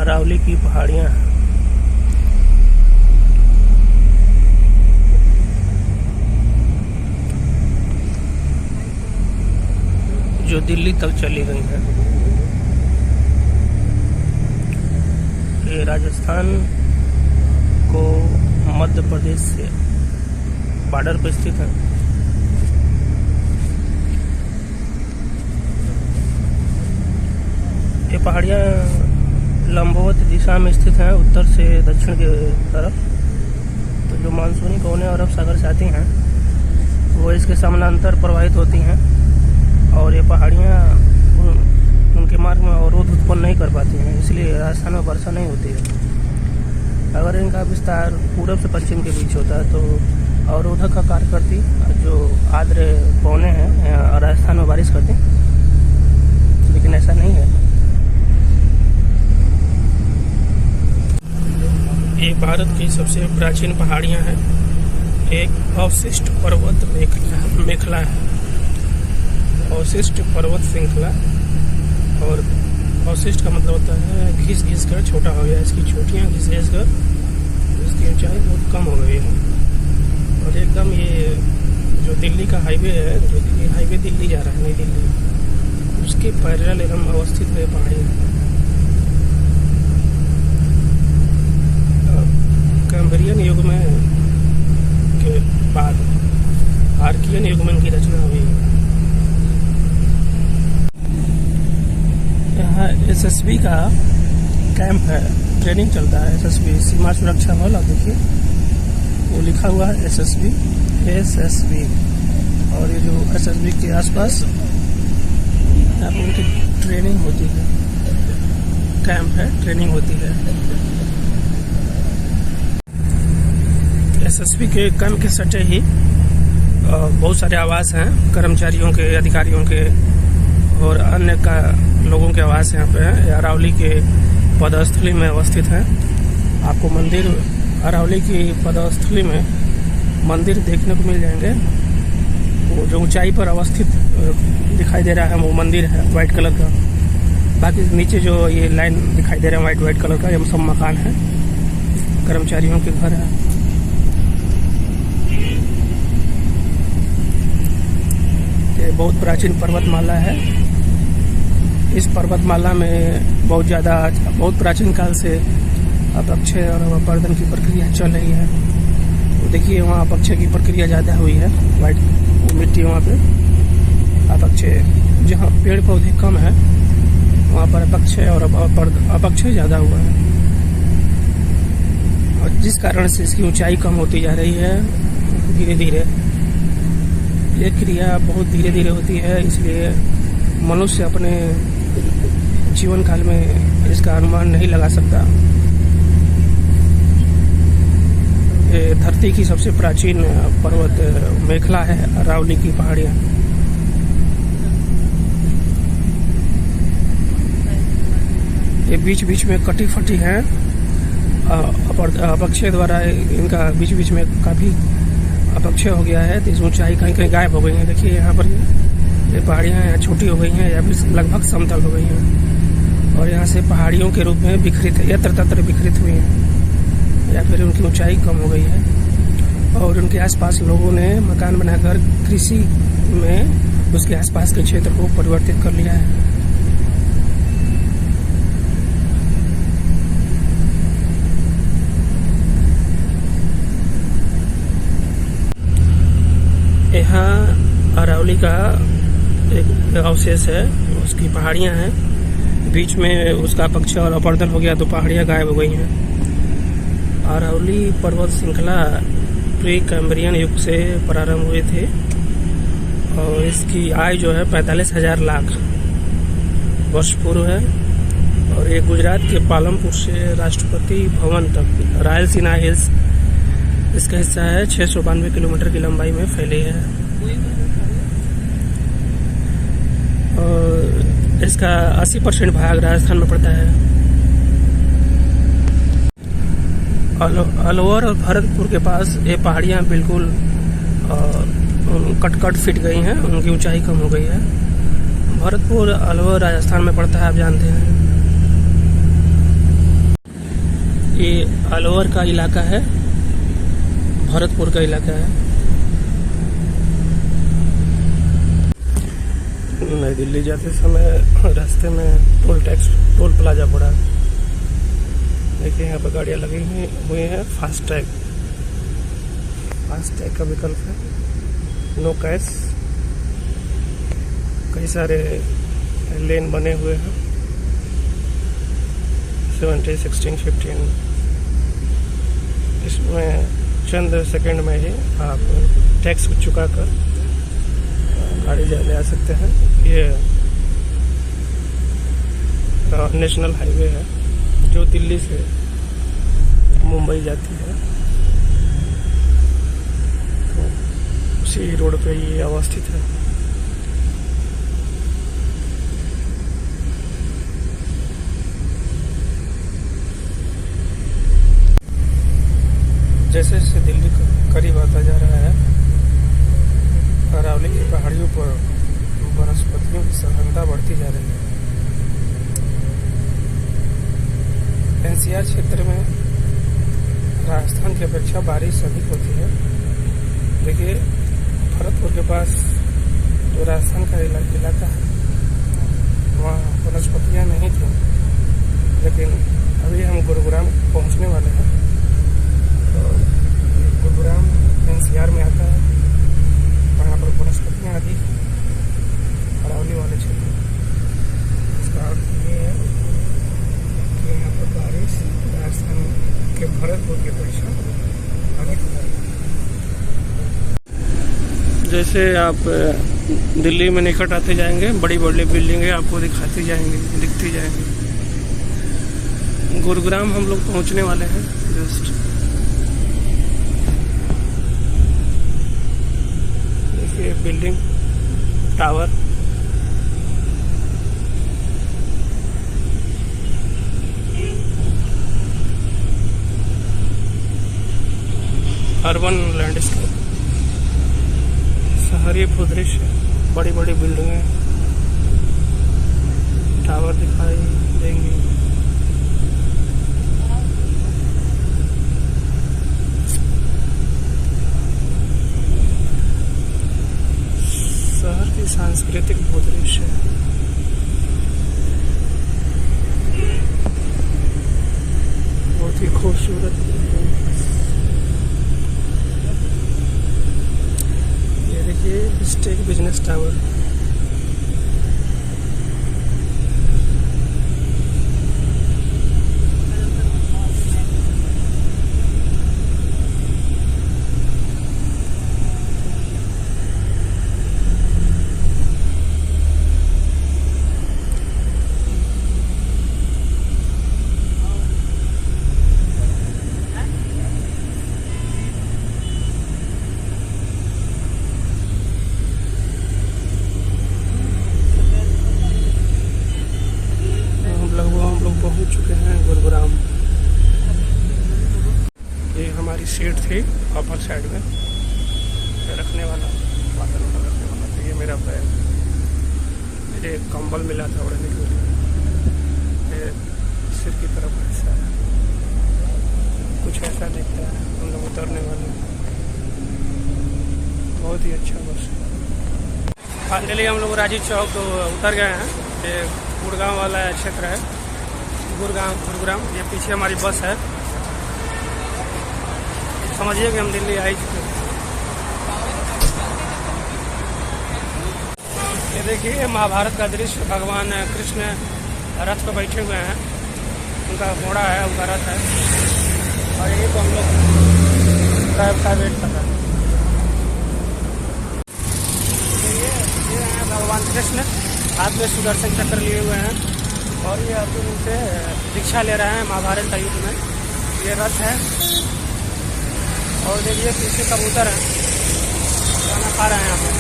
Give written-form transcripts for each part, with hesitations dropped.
अरावली की पहाड़ियाँ हैं जो दिल्ली तक चली गई हैं। ये राजस्थान को मध्य प्रदेश से बॉर्डर पर स्थित है। ये पहाड़ियाँ लंबवत दिशा में स्थित हैं, उत्तर से दक्षिण के तरफ। तो जो मानसूनी पवनें अरब सागर से आती हैं वो इसके समानांतर प्रवाहित होती हैं और ये पहाड़ियाँ उनके मार्ग में अवरोध उत्पन्न नहीं कर पाती हैं, इसलिए राजस्थान में वर्षा नहीं होती है। अगर इनका विस्तार पूरब से पश्चिम के बीच होता है तो अवरोधक का कार्य करती, जो आर्द्र पवनें हैं राजस्थान में बारिश करती, लेकिन ऐसा नहीं है। ये भारत की सबसे प्राचीन पहाड़ियाँ हैं। एक अवशिष्ट पर्वत मेखला है, अवशिष्ट पर्वत श्रृंखला। और अवशिष्ट का मतलब होता है घिस घिस कर छोटा हो गया, इसकी चोटियाँ घिस घिस कर इसकी ऊंचाई बहुत कम हो गई है। और एकदम ये जो दिल्ली का हाईवे है, जो हाईवे दिल्ली जा रहा है, नई दिल्ली, उसके पैरेलल एकदम अवस्थित है पहाड़ी है। कैम्ब्रियन युग में के बाद आर्कियन युग में इनकी रचना हुई। यहाँ एसएसबी का कैंप है, ट्रेनिंग चलता है। एसएसबी सीमा सुरक्षा बल, आप देखिए वो लिखा हुआ है एसएसबी। और ये जो एसएसबी के आसपास यहाँ पर उनकी ट्रेनिंग होती है, कैंप है, ट्रेनिंग होती है। एसएसबी के कैंप के सटे ही बहुत सारे आवास हैं कर्मचारियों के, अधिकारियों के और अन्य का लोगों के आवास यहाँ पे हैं। अरावली के पदस्थली में अवस्थित हैं। आपको मंदिर अरावली की पदस्थली में मंदिर देखने को मिल जाएंगे। वो जो ऊंचाई पर अवस्थित दिखाई दे रहा है वो मंदिर है वाइट कलर का। बाकी नीचे जो ये लाइन दिखाई दे रहा है वाइट कलर का, ये सब मकान है, कर्मचारियों के घर है। ये बहुत प्राचीन पर्वतमाला है। इस पर्वतमाला में बहुत प्राचीन काल से अपक्षय और अपर्दन की प्रक्रिया चल रही है। तो देखिए वहाँ अपक्षय की प्रक्रिया ज़्यादा हुई है, वाइट मिट्टी वहाँ पे अपक्षय, जहाँ पेड़ पौधे कम है वहाँ पर अपक्षय और अपक्षय ज़्यादा हुआ है, और जिस कारण से इसकी ऊंचाई कम होती जा रही है धीरे धीरे। ये क्रिया बहुत धीरे धीरे होती है, इसलिए मनुष्य अपने जीवन काल में इसका अनुमान नहीं लगा सकता। ये धरती की सबसे प्राचीन पर्वत मेखला है अरावली की पहाड़ियाँ। ये बीच बीच में कटी फटी हैं, अपक्षय द्वारा इनका बीच बीच में काफ़ी अपक्षय हो गया है, तो इस ऊंचाई कहीं कहीं गायब हो गई है। देखिए यहाँ पर ये पहाड़ियाँ यहाँ छोटी हो गई हैं या फिर लगभग समतल हो गई हैं, और यहाँ से पहाड़ियों के रूप में विकृत यत्र तत्र विकृत हुई हैं, या फिर उनकी ऊंचाई कम हो गई है। और उनके आसपास लोगों ने मकान बनाकर कृषि में उसके आसपास के क्षेत्र को परिवर्तित कर लिया है। यहाँ अरावली का एक अवशेष है, उसकी पहाड़ियाँ हैं, बीच में उसका अपक्षय और अपर्दन हो गया तो पहाड़ियाँ गायब हो गई हैं। अरावली पर्वत श्रृंखला प्री कैम्ब्रियन युग से प्रारंभ हुए थे और इसकी आयु जो है 45,000 लाख वर्ष पूर्व है। और ये गुजरात के पालमपुर से राष्ट्रपति भवन तक रायलसीना हिल्स इसका हिस्सा है। 692 किलोमीटर की लंबाई में फैली है और इसका 80% भाग राजस्थान में पड़ता है। अलवर और भरतपुर के पास ये पहाड़ियाँ बिल्कुल कट फिट गई हैं, उनकी ऊंचाई कम हो गई है। भरतपुर अलवर राजस्थान में पड़ता है, आप जानते हैं। ये अलवर का इलाका है, भरतपुर का इलाका है। नई दिल्ली जाते समय रास्ते में टोल प्लाजा पड़ा। देखिए यहाँ पर गाड़ियाँ लगी हुई हैं। फास्टैग का विकल्प है, नो कैश। कई सारे लेन बने हुए हैं, 70, 16, 15। इसमें चंद सेकंड में ही आप टैक्स चुका कर गाड़ी ले आ सकते हैं। ये नेशनल हाईवे है जो दिल्ली से मुंबई जाती है, तो उसी रोड पे ये अवस्थित है। जैसे जैसे दिल्ली करीब आता जा रहा है, अरावली की पहाड़ियों पर वनस्पतियों की सघनता बढ़ती जा रही है। एनसीआर क्षेत्र में राजस्थान की अपेक्षा बारिश अधिक होती है। देखिए भरतपुर के पास जो राजस्थान का इलाका है, वहाँ वनस्पतियाँ नहीं थी, लेकिन अभी हम गुरुग्राम पहुँचने वाले हैं। तो गुरुग्राम एनसीआर में आता है, वहाँ पर वनस्पतियाँ अधिक अरावली वाले क्षेत्र में। इसका अर्थ ये है कि यहाँ पर बारिश राजस्थान के भरतपुर की अपेक्षा अधिक हो रही है। जैसे आप दिल्ली में निकट आते जाएंगे, बड़ी बड़ी बिल्डिंगें आपको दिखती जाएंगी। गुरुग्राम हम लोग पहुँचने वाले हैं जस्ट। देखिए बिल्डिंग, टावर, अर्बन लैंडस्केप, शहरी भूदृश्य, बड़ी बड़ी बिल्डिंगें, टावर दिखाई देंगी। शहर की सांस्कृतिक भूदृश्य, बहुत ही खूबसूरत। ये देखिए स्टेक बिजनेस टावर। पहुंच चुके हैं गुरुग्राम। ये हमारी सीट थी अपर साइड में, रखने वाला बादल रखने वाला था। ये मेरा बैग, मुझे एक कंबल मिला था ओढ़ने के लिए। ये सिर की तरफ ऐसा है, कुछ ऐसा दिखता है। हम लोग उतरने वाले, बहुत ही अच्छा बस। फाइनली हम लोग राजीव चौक तो उतर गए हैं। ये गुड़गांव वाला क्षेत्र है, गुरुग्राम। ये पीछे हमारी बस है। समझिए कि हम दिल्ली आ चुके हैं। ये देखिए महाभारत का दृश्य, भगवान कृष्ण रथ पर बैठे हुए हैं, उनका घोड़ा है, उनका रथ है, और यही तो हम लोग कैब का वेट कर रहे हैं। ये हैं भगवान कृष्ण, हाथ में सुदर्शन चक्र लिए हुए हैं, और ये अर्जुन उनसे दीक्षा ले रहे हैं महाभारत का युद्ध में। ये रथ है, और देखिए पीछे कबूतर है, खाना खा रहे हैं यहाँ पर।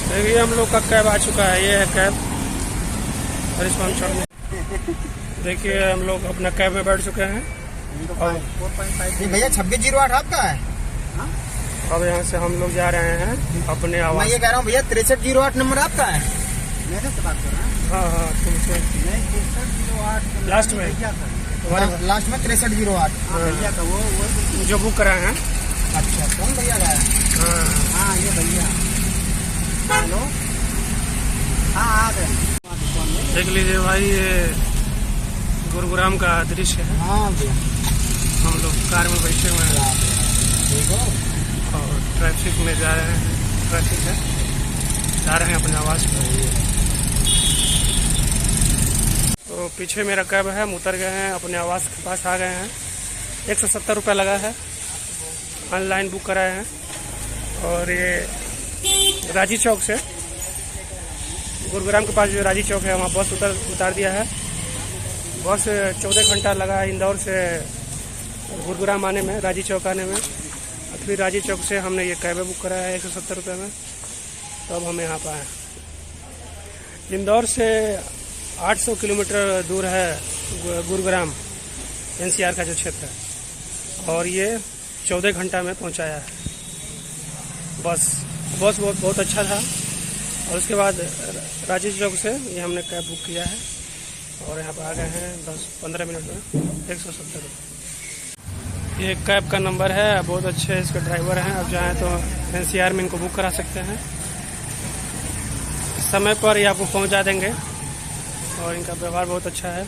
देखिए हम लोग का कैब आ चुका है, ये है कैब, और इसमें हम चढ़। देखिए हम लोग अपना कैब में बैठ चुके हैं। भैया 2608 आपका है। अब यहाँ से हम लोग जा रहे हैं अपने आवास। मैं ये कह रहा हूँ भैया 6308 नंबर आपका है। मेरे से बात कर रहे हैं। हाँ हाँ तुमसे नहीं 6308 लास्ट में तुम्हारे लास्ट में 6308 भैया का वो जो बुक कराए हैं। अच्छा कौन भैया का है? हाँ हाँ ये भैया हेलो हाँ आ गए देख लीजिए भाई, ये गुरुग्राम का दृश्य है। हाँ भैया हम लोग कार में बैठे हुए हैं ठीक हो और ट्रैफिक में जा रहे हैं, ट्रैफिक है, जा रहे हैं अपने आवास पर। तो पीछे मेरा कैब है, हम उतर गए हैं, अपने आवास के पास आ गए हैं। 170 रुपये लगा है, ऑनलाइन बुक कराए हैं। और ये राजी चौक से गुरुग्राम के पास जो राजी चौक है वहाँ बस उतार दिया है। बस 14 घंटा लगा है इंदौर से गुरुग्राम आने में, राजी चौक आने में। और फिर राजी चौक से हमने ये कैब बुक कराया है 170 रुपये में। तो अब हम यहाँ पर आए। इंदौर से 800 किलोमीटर दूर है गुरुग्राम, NCR का जो क्षेत्र है, और ये 14 घंटा में पहुँचाया है। बस बहुत अच्छा था। और उसके बाद राजीव चौक से ये हमने कैब बुक किया है और यहाँ पर आ गए हैं 10-15 मिनट में। 170 रुपये ये कैब का नंबर है, बहुत अच्छे इसके ड्राइवर हैं। अब चाहें तो NCR में इनको बुक करा सकते हैं, समय पर ये आपको पहुँचा देंगे और इनका व्यवहार बहुत अच्छा है।